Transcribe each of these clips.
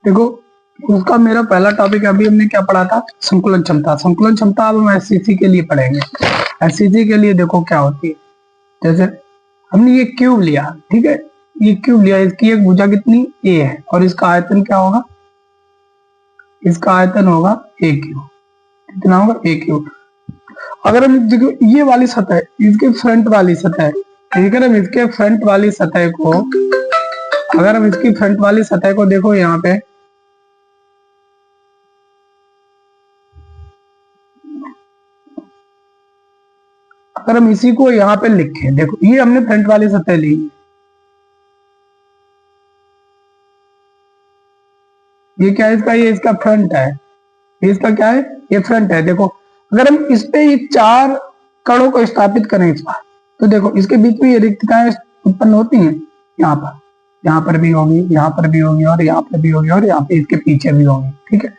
देखो उसका मेरा पहला टॉपिक अभी हमने क्या पढ़ा था, संकुलन क्षमता। संकुलन क्षमता अब हम एससीसी के लिए पढ़ेंगे। एससीसी के लिए देखो क्या होती है, जैसे हमने ये क्यूब लिया, ठीक है, ये क्यूब लिया, इसकी एक भुजा कितनी ए है और इसका आयतन क्या होगा, इसका आयतन होगा ए क्यूब। कितना होगा, ए क्यूब। अगर हम देखो ये वाली सतह, इसके फ्रंट वाली सतह, अगर हम इसके फ्रंट वाली सतह को, अगर हम इसकी फ्रंट वाली सतह को देखो यहाँ पे, अगर हम इसी को यहाँ पे लिखें, देखो ये हमने फ्रंट वाली सतह ली, ये क्या है इसका, ये इसका फ्रंट है, ये इसका क्या है, ये फ्रंट है। देखो अगर हम इस पे ये चार कणों को स्थापित करें इस बार, तो देखो इसके बीच में ये रिक्तताएं उत्पन्न होती हैं, यहाँ पर भी होगी, यहाँ पर भी होगी, और यहाँ पर भी होगी, और यहाँ पे इसके पीछे भी होगी, ठीक है।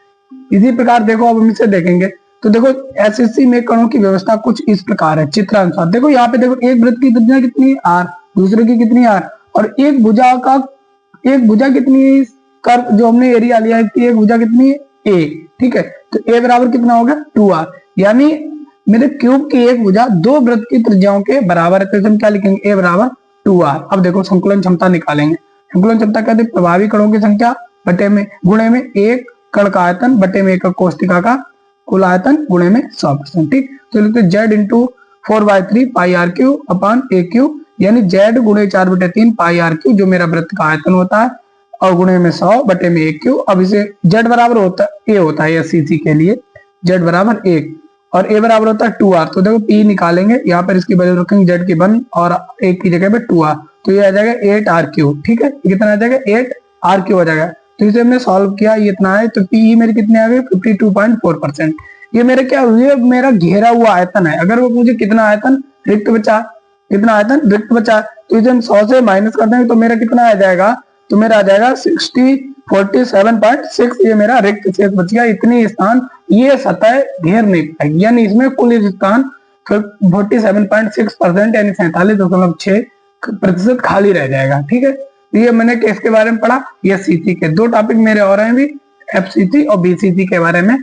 इसी प्रकार देखो अब हम इसे देखेंगे तो देखो एसएससी में कणों की व्यवस्था कुछ इस प्रकार है चित्रानुसार। देखो यहाँ पे देखो एक वृत्त की त्रिज्या कितनी है आर, दूसरे की कितनी आर, और एक भुजा कितनी है, कर्व जो हमने एरिया लिया है इसकी एक भुजा कितनी है ए, ठीक है। तो ए बराबर कितना होगा 2r, यानी मेरे क्यूब की एक भुजा दो वृत्त की त्रिज्याओं के बराबर है, तो हम क्या लिखेंगे, ए बराबर 2r। अब देखो संकुलन क्षमता निकालेंगे। संकुलन क्षमता कहते हैं प्रभावी कणों की संख्या बटे में गुणे में एक कण का आयतन बटे में एक कोष्टिका का कुल आयतन गुणे में 100%, ठीक। तो लिखते Z into 4/3 pi R cube upon A cube, यानी जेड गुणे 4/3 पाई आर क्यू जो मेरा वृत्त का आयतन होता है, और गुणे में 100 बटे में 1 क्यू। अब इसे जेड बराबर होता है ए होता है एससीसी के लिए, जेड बराबर 1 और ए बराबर होता है 2r। तो देखो पी निकालेंगे, यहाँ पर इसकी वैल्यू रखेंगे जेड की 1 और 1 की जगह पे 2r, तो ये आ जाएगा 8r3, ठीक है। कितना आ जाएगा 8r3 हो जाएगा। तो इसे हमने सॉल्व किया, ये इतना है, तो पी मेरे कितने आ गए 52.4%। ये मेरे क्या हुए, मेरा घेरा हुआ आयतन है। अगर वो मुझे कितना आयतन रिक्त बचा, कितना आयतन रिक्त बचा, तो इसे हम 100 से माइनस कर देंगे तो मेरा कितना आ जाएगा, तो मेरा आ जाएगा 47.6, ये मेरा रिक्त क्षेत्र बच गया। इतनी स्थान ये सतह घेर नहीं पाएगी, यानी इसमें कुल स्थान 47.6% यानी 47.6% खाली रह जाएगा, ठीक है। ये मैंने किसके बारे में पढ़ा, ये सीसी के। दो टॉपिक मेरे और हैं भी, एफसीसी और बीसीसी के बारे में